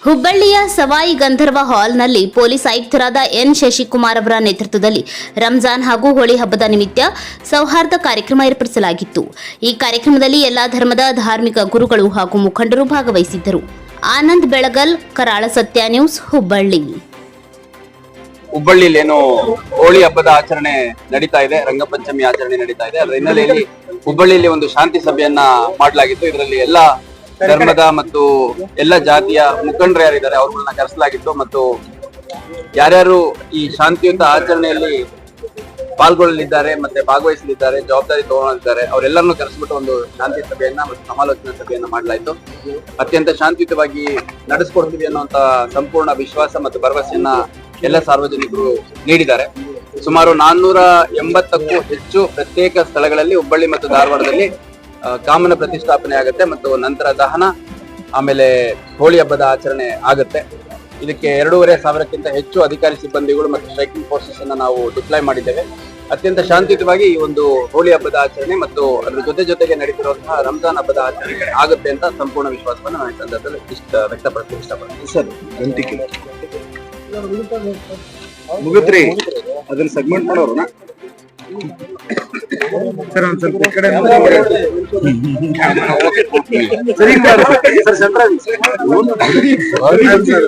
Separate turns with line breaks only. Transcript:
ಹುಬ್ಬಳ್ಳಿಯ ಸವಾಯಿ ಗಂಧರ್ವ ಹಾಲ್ನಲ್ಲಿ ಪೊಲೀಸ್ ಆಯುಕ್ತರಾದ ಎನ್ ಶಶಿಕುಮಾರ್ ಅವರ ನೇತೃತ್ವದಲ್ಲಿ ರಂಜಾನ್ ಹಾಗೂ ಹೋಳಿ ಹಬ್ಬದ ನಿಮಿತ್ತ ಸೌಹಾರ್ದ ಕಾರ್ಯಕ್ರಮ ಏರ್ಪಡಿಸಲಾಗಿತ್ತು. ಈ ಕಾರ್ಯಕ್ರಮದಲ್ಲಿ ಎಲ್ಲಾ ಧರ್ಮದ ಧಾರ್ಮಿಕ ಗುರುಗಳು ಹಾಗೂ ಮುಖಂಡರು ಭಾಗವಹಿಸಿದ್ದರು. ಆನಂದ್ ಬೆಳಗಲ್, ಕರಾಳ ಸತ್ಯ ನ್ಯೂಸ್, ಹುಬ್ಬಳ್ಳಿ.
ಹುಬ್ಬಳ್ಳಿಯಲ್ಲಿ ಏನು ಹೋಳಿ ಹಬ್ಬದ ಆಚರಣೆ ನಡೀತಾ ಇದೆ, ರಂಗಪಂಚಮಿ ಆಚರಣೆ ನಡೀತಾ ಇದೆ. ಅದರ ಹಿನ್ನೆಲೆಯಲ್ಲಿ ಹುಬ್ಬಳ್ಳಿಯಲ್ಲಿ ಒಂದು ಶಾಂತಿ ಸಭೆಯನ್ನ ಮಾಡಲಾಗಿತ್ತು. ಇದರಲ್ಲಿ ಎಲ್ಲಾ ಧರ್ಮದ ಮತ್ತು ಎಲ್ಲ ಜಾತಿಯ ಮುಖಂಡರು ಯಾರಿದ್ದಾರೆ ಅವ್ರನ್ನ ಕರೆಸಲಾಗಿತ್ತು ಮತ್ತು ಯಾರ್ಯಾರು ಈ ಶಾಂತಿಯುತ ಆಚರಣೆಯಲ್ಲಿ ಪಾಲ್ಗೊಳ್ಳಲಿದ್ದಾರೆ ಮತ್ತೆ ಭಾಗವಹಿಸಲಿದ್ದಾರೆ, ಜವಾಬ್ದಾರಿ ತಗೊಂಡಿದ್ದಾರೆ, ಅವರೆಲ್ಲರನ್ನು ಕರೆಸ್ಬಿಟ್ಟು ಒಂದು ಶಾಂತಿ ಸಭೆಯನ್ನ ಮತ್ತು ಸಮಾಲೋಚನಾ ಸಭೆಯನ್ನ ಮಾಡಲಾಯಿತು. ಅತ್ಯಂತ ಶಾಂತಿಯುತವಾಗಿ ನಡೆಸ್ಕೊಡ್ತೀವಿ ಅನ್ನುವಂತ ಸಂಪೂರ್ಣ ವಿಶ್ವಾಸ ಮತ್ತು ಭರವಸೆಯನ್ನ ಎಲ್ಲ ಸಾರ್ವಜನಿಕರು ನೀಡಿದ್ದಾರೆ. ಸುಮಾರು 480ಕ್ಕೂ ಹೆಚ್ಚು ಪ್ರತ್ಯೇಕ ಸ್ಥಳಗಳಲ್ಲಿ ಹುಬ್ಬಳ್ಳಿ ಮತ್ತು ಧಾರವಾಡದಲ್ಲಿ ಕಾಮನ ಪ್ರತಿಷ್ಠಾಪನೆ ಆಗುತ್ತೆ ಮತ್ತು ನಂತರ ದಹನ, ಆಮೇಲೆ ಹೋಳಿ ಹಬ್ಬದ ಆಚರಣೆ ಆಗುತ್ತೆ. ಇದಕ್ಕೆ 2500ಕ್ಕಿಂತ ಹೆಚ್ಚು ಅಧಿಕಾರಿ ಸಿಬ್ಬಂದಿಗಳು ಮತ್ತು ಸ್ಟ್ರೈಕಿಂಗ್ ಫೋರ್ಸಸ್ ಅನ್ನ ನಾವು ಡಿಪ್ಲಾಯ್ ಮಾಡಿದ್ದೇವೆ. ಅತ್ಯಂತ ಶಾಂತಿಯುತವಾಗಿ ಈ ಒಂದು ಹೋಳಿ ಹಬ್ಬದ ಆಚರಣೆ ಮತ್ತು ಅದರ ಜೊತೆಗೆ ನಡೀತಿರುವಂತಹ ರಂಜಾನ್ ಹಬ್ಬದ ಆಚರಣೆ ಆಗುತ್ತೆ ಅಂತ ಸಂಪೂರ್ಣ ವಿಶ್ವಾಸವನ್ನು ನಾನು ಈ ಸಂದರ್ಭದಲ್ಲಿ ವ್ಯಕ್ತಪಡಿಸಲು ಇಷ್ಟಪಡ್ತೀನಿ.
ಸರ್, ಮುಗಿದ್ರಿ ಅದನ್ನ ಸೆಗ್ಮೆಂಟ್ ಮಾಡೋಣ ಸರ್. ಒಂದ್ ಸ್ವಲ್ಪ ಕಡೆ ಸರಿ ಸರ್.